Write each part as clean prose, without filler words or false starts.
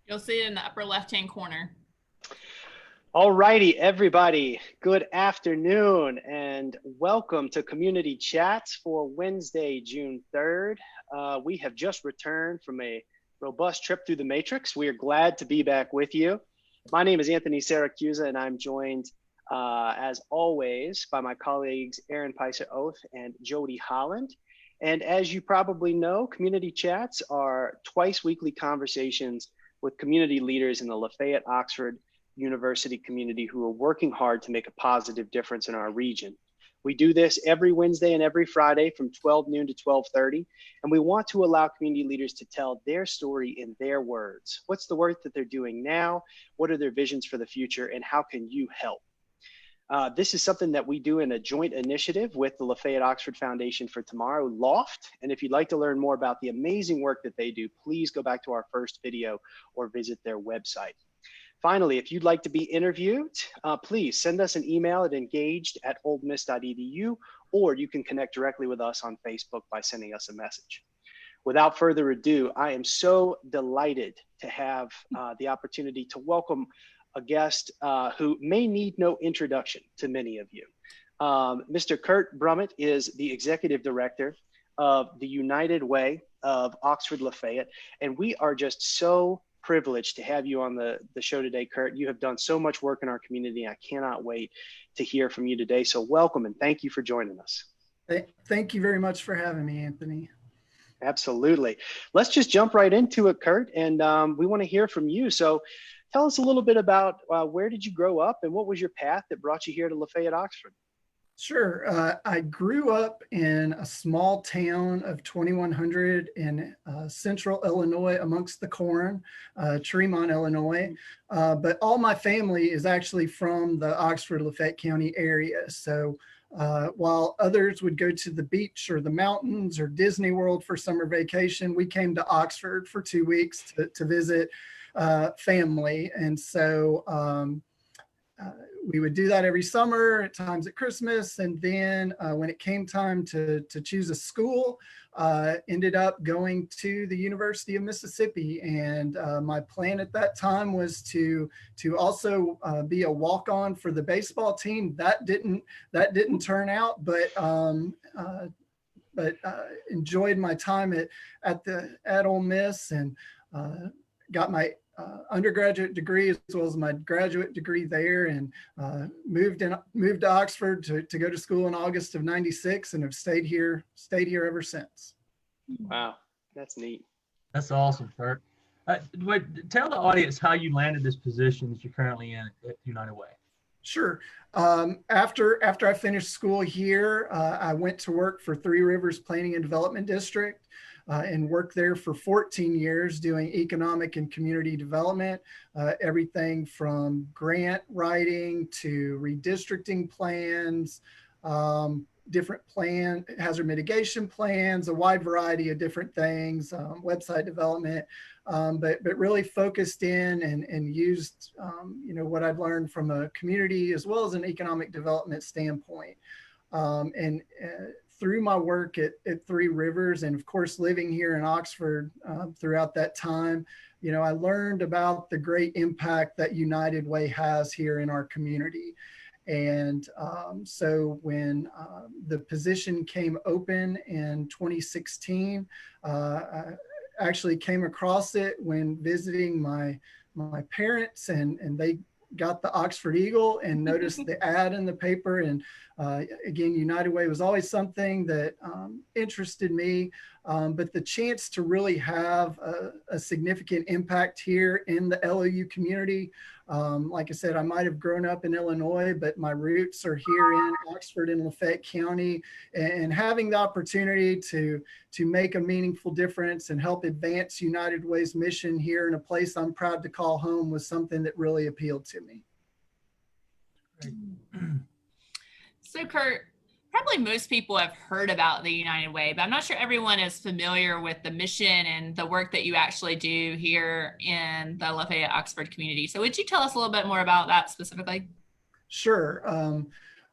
You'll see it in the upper left-hand corner. All righty, everybody. Good afternoon and welcome to Community Chats for Wednesday, June 3rd. We have just returned from a robust trip through the Matrix. We are glad to be back with you. My name is Anthony Saracusa, and I'm joined, as always, by my colleagues Aaron Peiser-Oath and Jody Holland. And as you probably know, Community Chats are twice weekly conversations with community leaders in the Lafayette, Oxford, University community who are working hard to make a positive difference in our region. We do this every Wednesday and every Friday from 12 noon to 12:30, and we want to allow community leaders to tell their story in their words. What's the work that they're doing now? What are their visions for the future, and how can you help? This is something that we do in a joint initiative with the Lafayette Oxford Foundation for Tomorrow, LOFT. And if you'd like to learn more about the amazing work that they do, please go back to our first video or visit their website. Finally, if you'd like to be interviewed, please send us an email at engaged@oldmiss.edu, or you can connect directly with us on Facebook by sending us a message. Without further ado, I am so delighted to have the opportunity to welcome a guest who may need no introduction to many of you. Mr. Kurt Brummett is the Executive Director of the United Way of Oxford-Lafayette, and we are just so privileged to have you on the show today, Kurt. You have done so much work in our community. I cannot wait to hear from you today. So welcome and thank you for joining us. Thank you very much for having me, Anthony. Absolutely. Let's just jump right into it, Kurt. And we want to hear from you. So tell us a little bit about where did you grow up and what was your path that brought you here to Lafayette, Oxford? Sure. I grew up in a small town of 2,100 in central Illinois amongst the corn, Tremont, Illinois. But all my family is actually from the Oxford-Lafayette County area. So while others would go to the beach or the mountains or Disney World for summer vacation, we came to Oxford for 2 weeks to visit family. And so we would do that every summer, at times at Christmas. And then when it came time to choose a school, ended up going to the University of Mississippi. And my plan at that time was to also be a walk-on for the baseball team. That didn't turn out, but enjoyed my time at Ole Miss and got my undergraduate degree as well as my graduate degree there, and moved to Oxford to go to school in August of '96, and have stayed here ever since. Wow, that's neat. That's awesome, Kurt. Tell the audience how you landed this position that you're currently in at United Way. Sure. After I finished school here, I went to work for Three Rivers Planning and Development District. And worked there for 14 years doing economic and community development, everything from grant writing to redistricting plans, different hazard mitigation plans, a wide variety of different things, website development, but really focused in and used what I'd learned from a community as well as an economic development standpoint. Through my work at Three Rivers, and of course living here in Oxford throughout that time, I learned about the great impact that United Way has here in our community. And so when the position came open in 2016, I actually came across it when visiting my parents, and they got the Oxford Eagle and noticed the ad in the paper. And again, United Way was always something that interested me, but the chance to really have a significant impact here in the LOU community. Like I said, I might have grown up in Illinois, but my roots are here in Oxford and Lafayette County, and having the opportunity to make a meaningful difference and help advance United Way's mission here in a place I'm proud to call home was something that really appealed to me. So Kurt, probably most people have heard about the United Way, but I'm not sure everyone is familiar with the mission and the work that you actually do here in the Lafayette Oxford community. So would you tell us a little bit more about that specifically? Sure.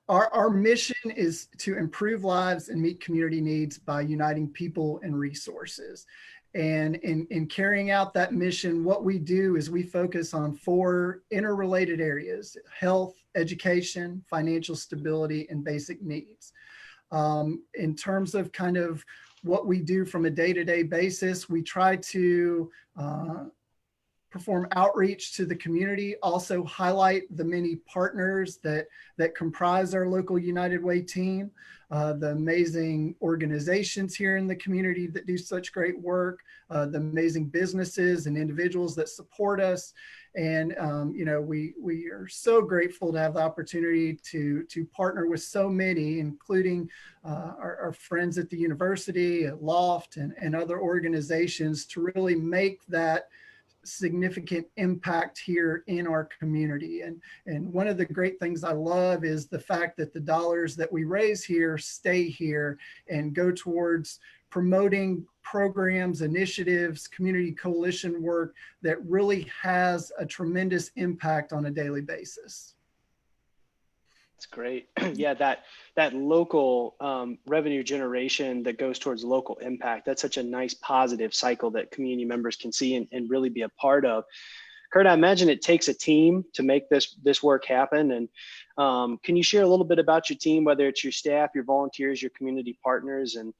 Our mission is to improve lives and meet community needs by uniting people and resources. And in carrying out that mission, what we do is we focus on 4 interrelated areas: health, education, financial stability, and basic needs. In terms of kind of what we do from a day-to-day basis, we try to perform outreach to the community, also highlight the many partners that comprise our local United Way team, the amazing organizations here in the community that do such great work, the amazing businesses and individuals that support us. And you know, we are so grateful to have the opportunity to partner with so many, including our friends at the university, at Loft, and other organizations, to really make that significant impact here in our community. And one of the great things I love is the fact that the dollars that we raise here stay here and go towards promoting programs, initiatives, community coalition work that really has a tremendous impact on a daily basis. That's great. Yeah, that local revenue generation that goes towards local impact, that's such a nice positive cycle that community members can see and really be a part of. Kurt, I imagine it takes a team to make this work happen. And can you share a little bit about your team, whether it's your staff, your volunteers, your community partners, and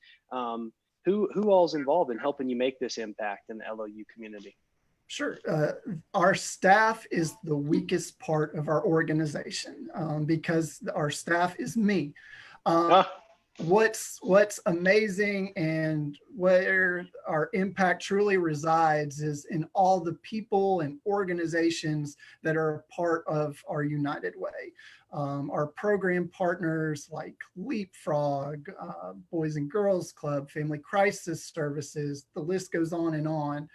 who all is involved in helping you make this impact in the LOU community? Sure. Our staff is the weakest part of our organization because our staff is me. What's amazing and where our impact truly resides is in all the people and organizations that are a part of our United Way. Our program partners like Leapfrog, Boys and Girls Club, Family Crisis Services, the list goes on and on.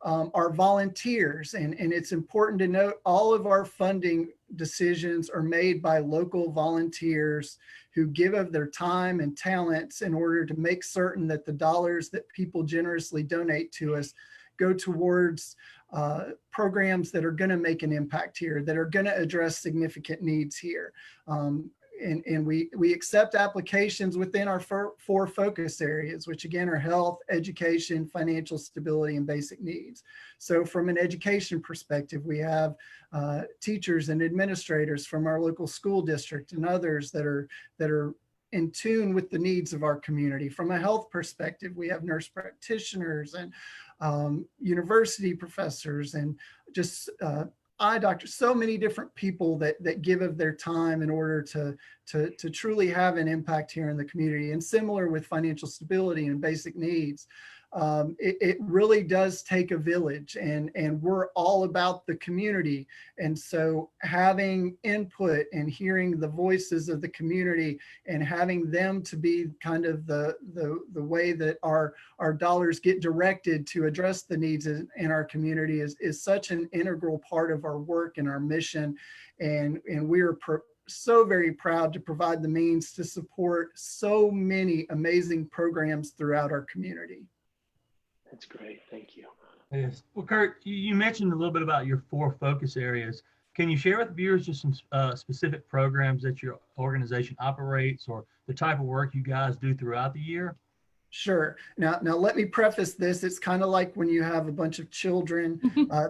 Our volunteers, and it's important to note all of our funding decisions are made by local volunteers who give of their time and talents in order to make certain that the dollars that people generously donate to us go towards programs that are going to make an impact here, that are going to address significant needs here. And we accept applications within our 4 focus areas, which again are health, education, financial stability, and basic needs. So from an education perspective, we have teachers and administrators from our local school district and others that are in tune with the needs of our community. From a health perspective, we have nurse practitioners and university professors and just eye doctors, so many different people that give of their time in order to truly have an impact here in the community. And similar with financial stability and basic needs, it really does take a village, and we're all about the community. And so having input and hearing the voices of the community and having them to be kind of the way that our dollars get directed to address the needs in our community is such an integral part of our work and our mission. And we are so very proud to provide the means to support so many amazing programs throughout our community. That's great. Thank you. Yes. Well, Kurt, you mentioned a little bit about your 4 focus areas. Can you share with viewers just some specific programs that your organization operates or the type of work you guys do throughout the year? Sure. Now let me preface this. It's kind of like when you have a bunch of children,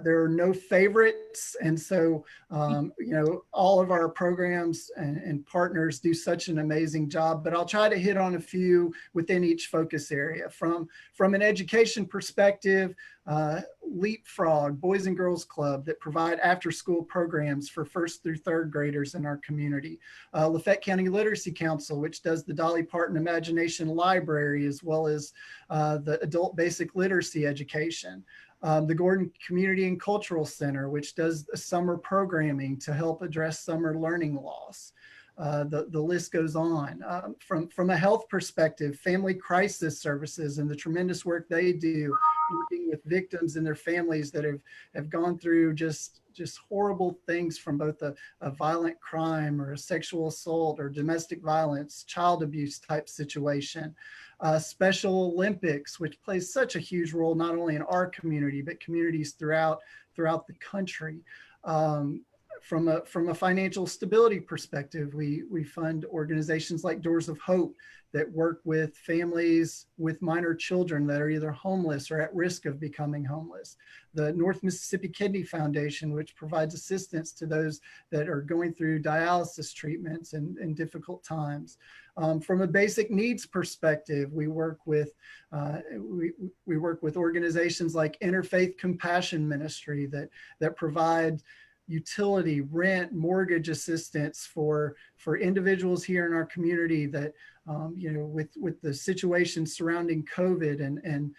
there are no favorites. And so, you know, all of our programs and partners do such an amazing job, but I'll try to hit on a few within each focus area. From an education perspective, Leapfrog, Boys and Girls Club that provide after-school programs for 1st through 3rd graders in our community. Lafayette County Literacy Council, which does the Dolly Parton Imagination Library, as well as the adult basic literacy education. The Gordon Community and Cultural Center, which does summer programming to help address summer learning loss. The list goes on. From a health perspective, Family Crisis Services and the tremendous work they do working with victims and their families that have gone through just horrible things from both a violent crime or a sexual assault or domestic violence, child abuse type situation. Special Olympics, which plays such a huge role not only in our community, but communities throughout the country. from a financial stability perspective, we fund organizations like Doors of Hope that work with families with minor children that are either homeless or at risk of becoming homeless. The North Mississippi Kidney Foundation, which provides assistance to those that are going through dialysis treatments in difficult times. From a basic needs perspective, we work with organizations like Interfaith Compassion Ministry that provide utility, rent, mortgage assistance for individuals here in our community that, with the situation surrounding COVID and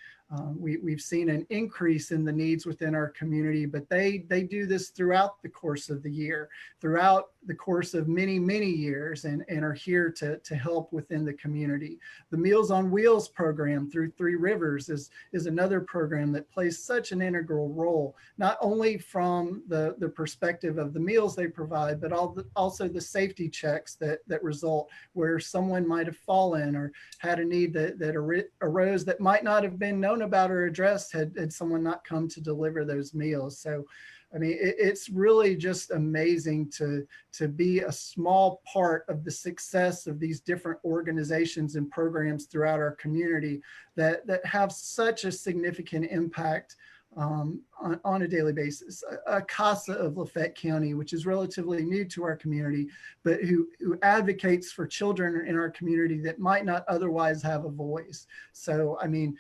we've seen an increase in the needs within our community, but they do this throughout the course of the year, throughout the course of many, many years, and are here to help within the community. The Meals on Wheels program through Three Rivers is another program that plays such an integral role, not only from the perspective of the meals they provide, but also the safety checks that result where someone might have fallen or had a need that arose that might not have been known about or addressed had someone not come to deliver those meals. So, I mean, it's really just amazing to be a small part of the success of these different organizations and programs throughout our community that have such a significant impact on a daily basis. CASA of Lafayette County, which is relatively new to our community, but who advocates for children in our community that might not otherwise have a voice. So, I mean,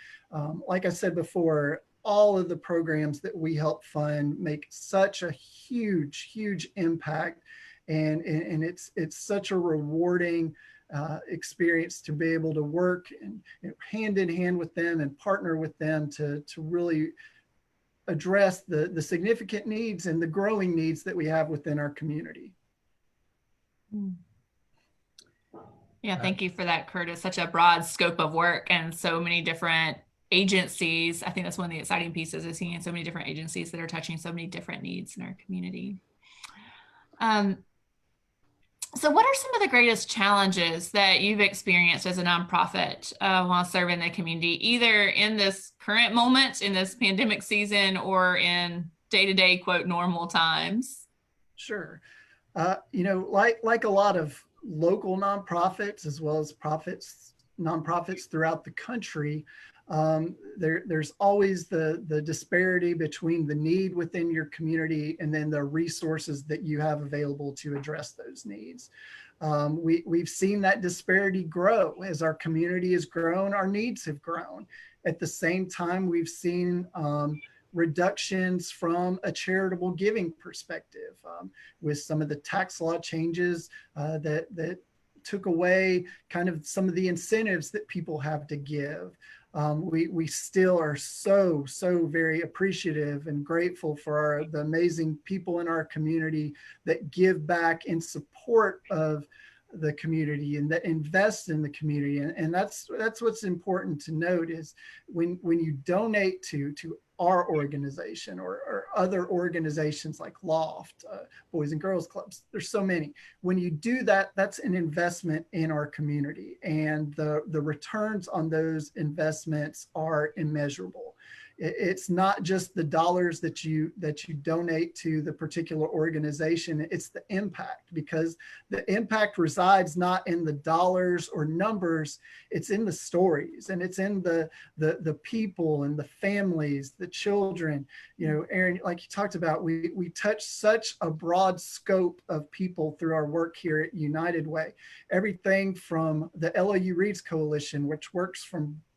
like I said before, all of the programs that we help fund make such a huge, huge impact. And it's such a rewarding experience to be able to work and hand in hand with them and partner with them to really address the significant needs and the growing needs that we have within our community. Yeah, thank you for that, Kurt. It's such a broad scope of work and so many different agencies. I think that's one of the exciting pieces, is seeing so many different agencies that are touching so many different needs in our community. So what are some of the greatest challenges that you've experienced as a nonprofit while serving the community, either in this current moment, in this pandemic season, or in day-to-day, quote, normal times? Sure. Like a lot of local nonprofits, as well as nonprofits throughout the country, there's always the disparity between the need within your community and then the resources that you have available to address those needs. We've seen that disparity grow. As our community has grown, our needs have grown. At the same time, we've seen reductions from a charitable giving perspective with some of the tax law changes that took away kind of some of the incentives that people have to give. We still are so very appreciative and grateful for the amazing people in our community that give back in support of the community and that invest in the community. And that's what's important to note, is when you donate to our organization or other organizations like Loft, Boys and Girls Clubs, there's so many. When you do that, that's an investment in our community, and the returns on those investments are immeasurable. It's not just the dollars that you donate to the particular organization, it's the impact, because the impact resides not in the dollars or numbers, it's in the stories, and it's in the people and the families, the children. Aaron, like you talked about, we touch such a broad scope of people through our work here at United Way. Everything from the LOU Reads Coalition, which works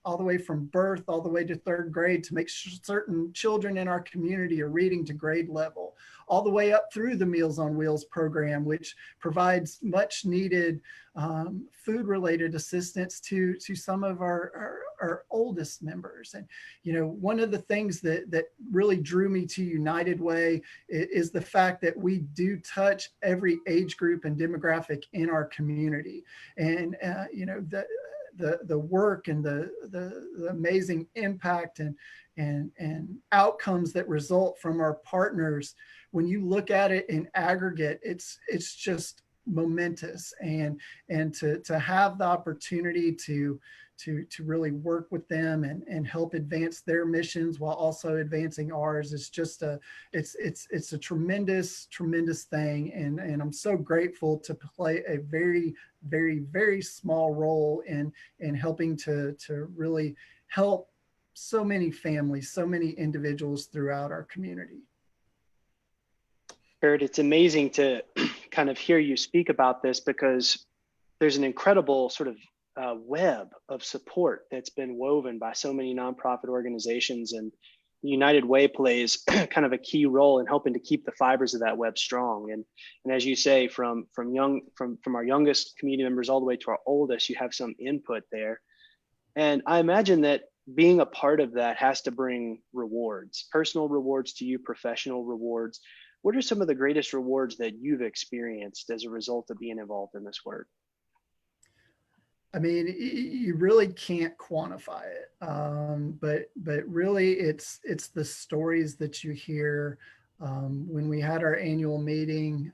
all the way from birth all the way to third grade to make certain children in our community are reading to grade level, all the way up through the Meals on Wheels program, which provides much needed food related assistance to some of our oldest members. And one of the things that really drew me to United Way is the fact that we do touch every age group and demographic in our community. And the work and the amazing impact and outcomes that result from our partners, when you look at it in aggregate, it's just momentous. And to have the opportunity to to really work with them and help advance their missions while also advancing ours. It's just it's a tremendous thing, and I'm so grateful to play a very small role in helping to really help so many families, so many individuals throughout our community. Kurt, it's amazing to kind of hear you speak about this, because there's an incredible sort of web of support that's been woven by so many nonprofit organizations, and the United Way plays kind of a key role in helping to keep the fibers of that web strong. And as you say, from our youngest community members all the way to our oldest, you have some input there. And I imagine that being a part of that has to bring rewards, personal rewards to you, professional rewards. What are some of the greatest rewards that you've experienced as a result of being involved in this work? I mean, you really can't quantify it, but really, it's the stories that you hear. When we had our annual meeting,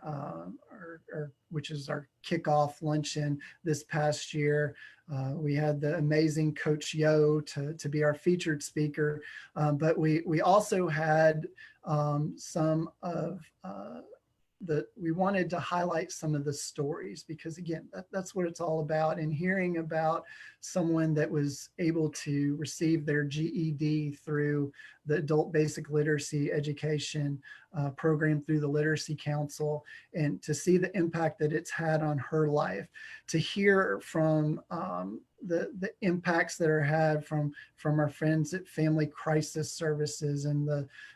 which is our kickoff luncheon this past year, we had the amazing Coach Yo to be our featured speaker, but we also had some of we wanted to highlight some of the stories, because again, that's what it's all about. And hearing about someone that was able to receive their GED through the Adult Basic Literacy Education program through the Literacy Council, and to see the impact that it's had on her life, to hear from the impacts that are had from our friends at Family Crisis Services, and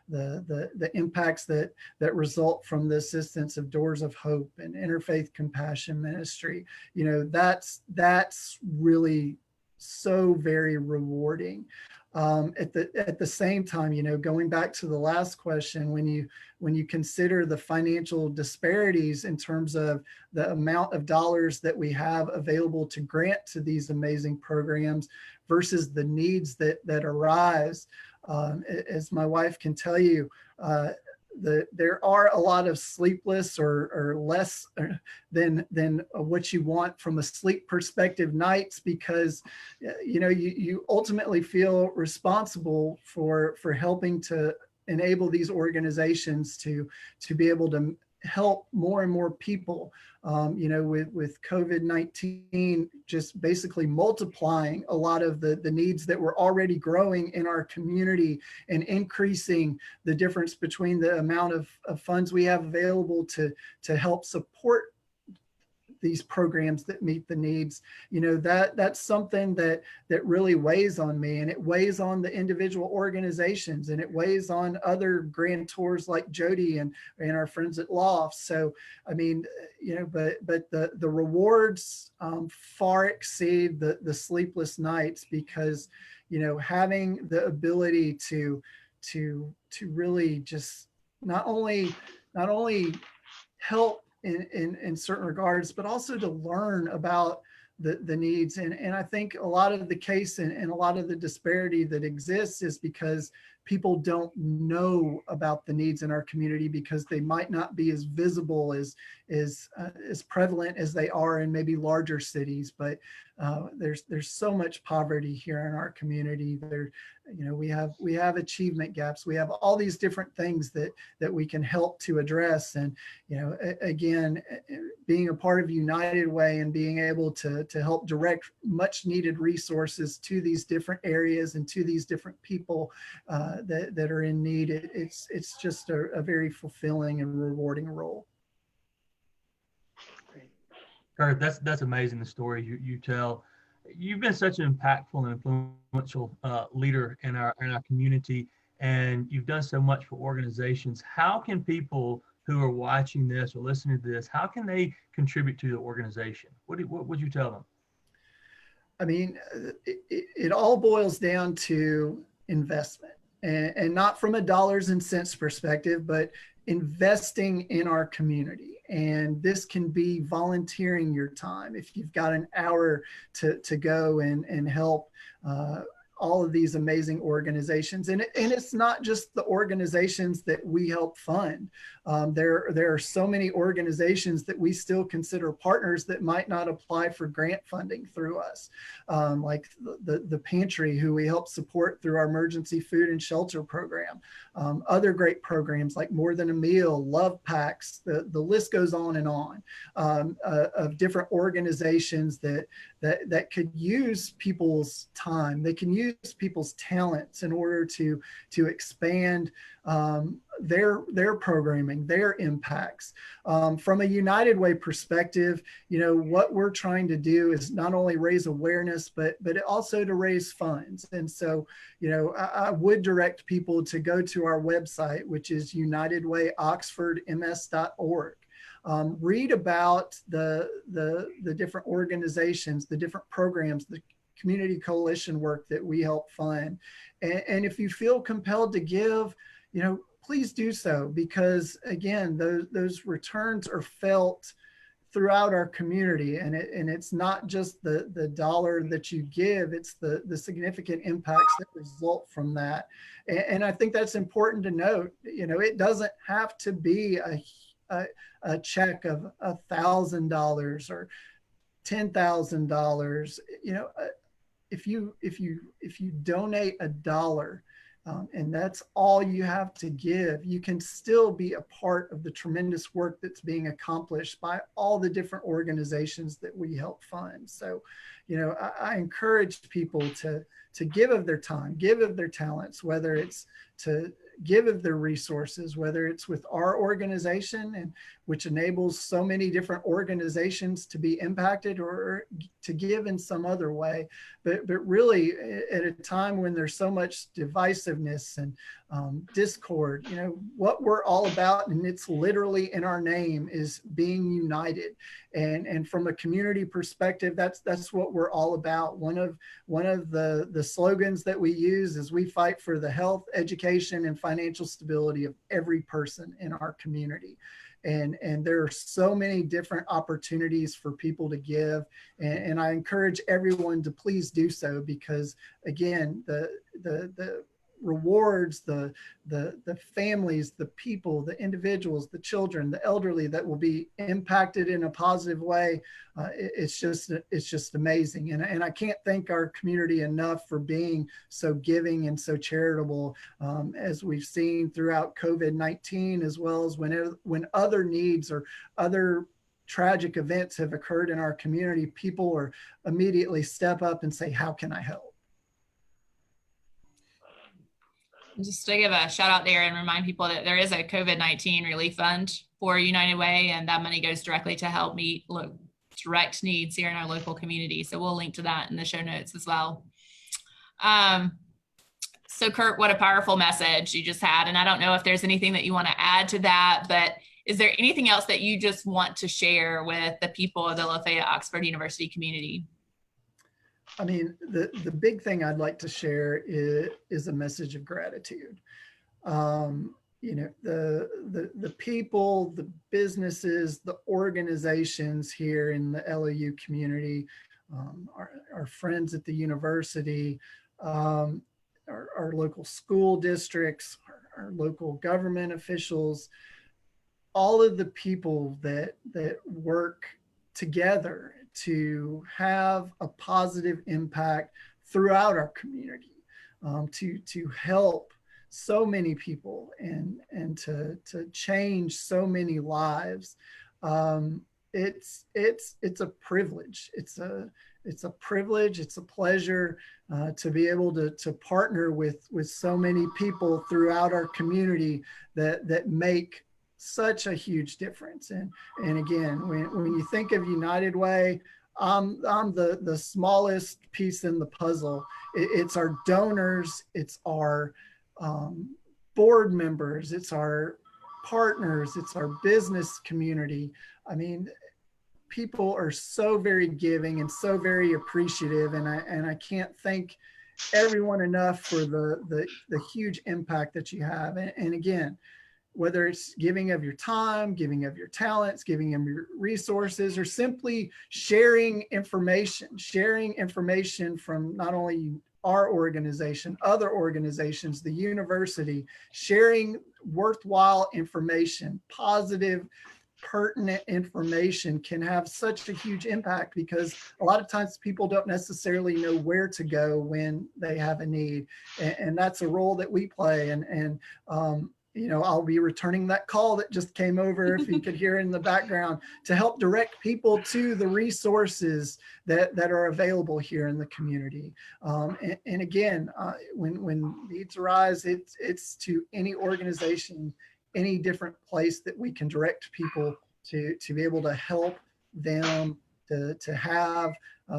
the impacts that result from the assistance of Doors of Hope and Interfaith Compassion Ministry. You know, that's really so very rewarding. At the same time, you know, going back to the last question, when you consider the financial disparities in terms of the amount of dollars that we have available to grant to these amazing programs versus the needs that arise, as my wife can tell you, there are a lot of sleepless or less than what you want from a sleep perspective nights, because you know you ultimately feel responsible for helping to enable these organizations to be able to help more and more people. You know, with COVID-19 just basically multiplying a lot of the needs that were already growing in our community, and increasing the difference between the amount of funds we have available to help support these programs that meet the needs. You know, that's something that really weighs on me, and it weighs on the individual organizations, and it weighs on other grantors like Jody and our friends at Loft. So, I mean, you know, but the rewards far exceed the sleepless nights, because, you know, having the ability to really just not only help in certain regards, but also to learn about the needs. And I think a lot of the case and a lot of the disparity that exists is because people don't know about the needs in our community, because they might not be as visible as prevalent as they are in maybe larger cities. But there's so much poverty here in our community. You know, we have achievement gaps. We have all these different things that we can help to address. And, you know, again, being a part of United Way and being able to help direct much needed resources to these different areas and to these different people that are in need, it's just a very fulfilling and rewarding role. Kurt, that's amazing, the story you tell. You've been such an impactful and influential leader in our community, and you've done so much for organizations. How can people who are watching this or listening to this, how can they contribute to the organization? What would you tell them? I mean, it all boils down to investment, and not from a dollars and cents perspective, but investing in our community. And this can be volunteering your time. If you've got an hour to go and help all of these amazing organizations. And it's not just the organizations that we help fund. There are so many organizations that we still consider partners that might not apply for grant funding through us, like the Pantry, who we help support through our emergency food and shelter program. Other great programs like More Than a Meal, Love Packs, the list goes on and on, of different organizations that could use people's time. They can use people's talents in order to expand their programming, their impacts. From a United Way perspective, what we're trying to do is not only raise awareness, but also to raise funds. And so, I would direct people to go to our website, which is unitedwayoxfordms.org. Read about the different organizations, the different programs, the community coalition work that we help fund. And if you feel compelled to give, please do so, because again, those returns are felt throughout our community, and it's not just the dollar that you give, it's the significant impacts that result from that. And I think that's important to note. It doesn't have to be a check of $1,000 or $10,000. If you donate $1, and that's all you have to give, you can still be a part of the tremendous work that's being accomplished by all the different organizations that we help fund. So, I encourage people to give of their time, give of their talents, whether it's to give of their resources, whether it's with our organization, and which enables so many different organizations to be impacted, or to give in some other way. But really, at a time when there's so much divisiveness and discord, what we're all about, and it's literally in our name, is being united. And from a community perspective, that's what we're all about. One of the slogans that we use is, we fight for the health, education, and financial stability of every person in our community. And there are so many different opportunities for people to give. And I encourage everyone to please do so, because again, the rewards, the families, the people, the individuals, the children, the elderly that will be impacted in a positive way, it's just amazing. And I can't thank our community enough for being so giving and so charitable, as we've seen throughout COVID-19, as well as when other needs or other tragic events have occurred in our community, people are immediately step up and say, how can I help? Just to give a shout out there and remind people that there is a COVID-19 relief fund for United Way, and that money goes directly to help meet direct needs here in our local community. So we'll link to that in the show notes as well. So Kurt, what a powerful message you just had. And I don't know if there's anything that you want to add to that, but is there anything else that you just want to share with the people of the Lafayette Oxford University community? I mean, the big thing I'd like to share is a message of gratitude. The people, the businesses, the organizations here in the LOU community, our friends at the university, our local school districts, our local government officials, all of the people that work together to have a positive impact throughout our community, to help so many people and to change so many lives. It's a privilege. It's a privilege. It's a pleasure to be able to partner with so many people throughout our community that make such a huge difference. And again, when you think of United Way, I'm the smallest piece in the puzzle. It's our donors, it's our board members, it's our partners, it's our business community. I mean, people are so very giving and so very appreciative, and I can't thank everyone enough for the huge impact that you have. And again, whether it's giving of your time, giving of your talents, giving of your resources, or simply sharing information from not only our organization, other organizations, the university, sharing worthwhile information, positive, pertinent information can have such a huge impact, because a lot of times people don't necessarily know where to go when they have a need. And that's a role that we play. And you know, I'll be returning that call that just came over, if you could hear in the background, to help direct people to the resources that are available here in the community. And again, when needs arise, it's to any organization, any different place that we can direct people to be able to help them to have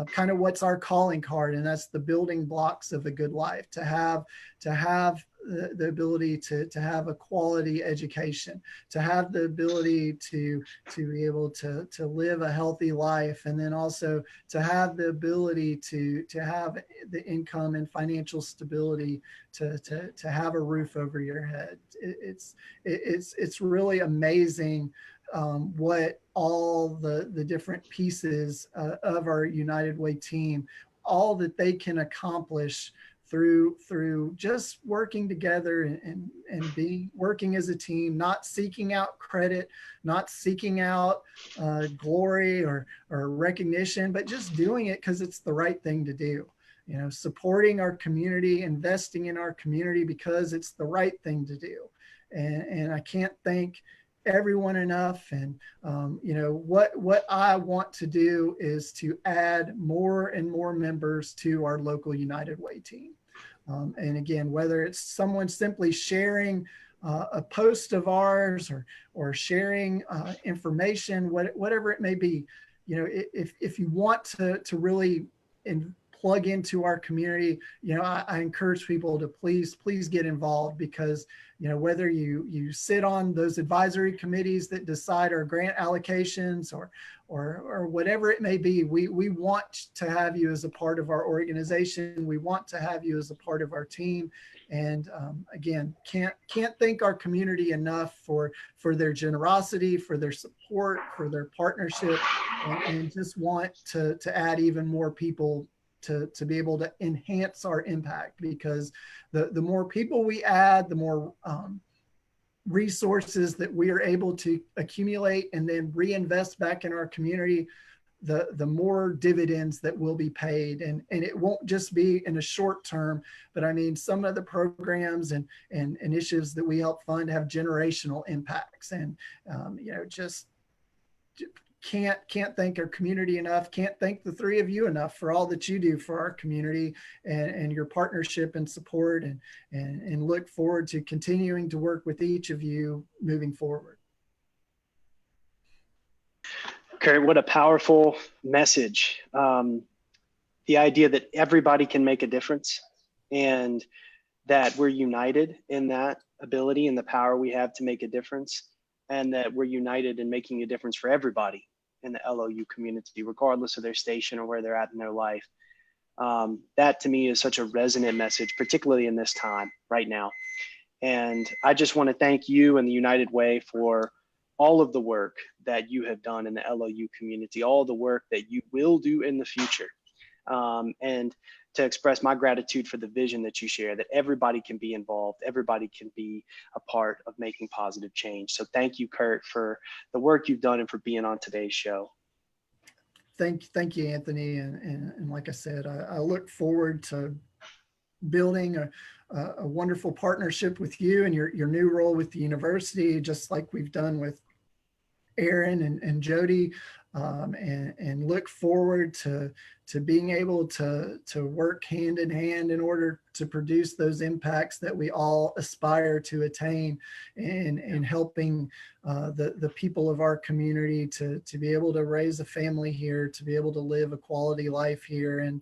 kind of what's our calling card, and that's the building blocks of a good life, to have the ability to have a quality education, to have the ability to be able to live a healthy life, and then also to have the ability to have the income and financial stability to have a roof over your head. It's really amazing what all the different pieces of our United Way team, all that they can accomplish through just working together and working as a team, not seeking out credit, not seeking out glory or recognition, but just doing it because it's the right thing to do. You know, supporting our community, investing in our community because it's the right thing to do. And I can't thank everyone enough. And you know, what I want to do is to add more and more members to our local United Way team. And again, whether it's someone simply sharing a post of ours or sharing information, whatever it may be, you know, if you want to really plug into our community, you know, I encourage people to please get involved, because, you know, whether you sit on those advisory committees that decide our grant allocations or whatever it may be, we want to have you as a part of our organization. We want to have you as a part of our team. And again, can't thank our community enough for their generosity, for their support, for their partnership, and just want to add even more people to be able to enhance our impact, because the more people we add, the more resources that we are able to accumulate and then reinvest back in our community, the more dividends that will be paid. And it won't just be in a short term, but I mean, some of the programs and initiatives that we help fund have generational impacts. And you know, just can't thank our community enough, can't thank the three of you enough for all that you do for our community and your partnership and support, and look forward to continuing to work with each of you moving forward. Kurt, what a powerful message. The idea that everybody can make a difference, and that we're united in that ability and the power we have to make a difference, and that we're united in making a difference for everybody in the LOU community, regardless of their station or where they're at in their life. That to me is such a resonant message, particularly in this time right now. And I just want to thank you and the United Way for all of the work that you have done in the LOU community, all the work that you will do in the future. And to express my gratitude for the vision that you share, that everybody can be involved, everybody can be a part of making positive change. So thank you, Kurt, for the work you've done and for being on today's show. Thank you, Anthony. And like I said, I look forward to building a wonderful partnership with you and your new role with the university, just like we've done with Aaron and Jody, and look forward to being able to work hand in hand in order to produce those impacts that we all aspire to attain, and helping the people of our community to be able to raise a family here, to be able to live a quality life here, and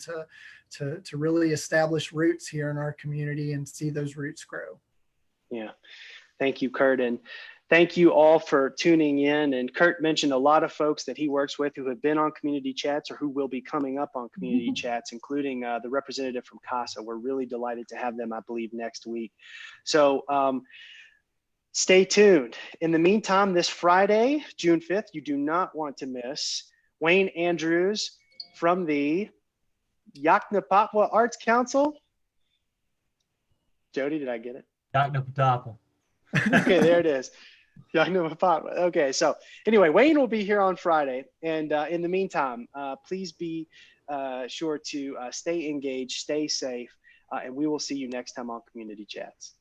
to really establish roots here in our community and see those roots grow. Yeah. Thank you, Kurt. And thank you all for tuning in. And Kurt mentioned a lot of folks that he works with who have been on community chats or who will be coming up on community chats, including the representative from CASA. We're really delighted to have them, I believe, next week. So stay tuned. In the meantime, this Friday, June 5th, you do not want to miss Wayne Andrews from the Yaknapatwa Arts Council. Jody, did I get it? Yagnapatapa. Okay, there it is. Yagnapatapa. Okay, so anyway, Wayne will be here on Friday. And in the meantime, please be sure to stay engaged, stay safe, and we will see you next time on Community Chats.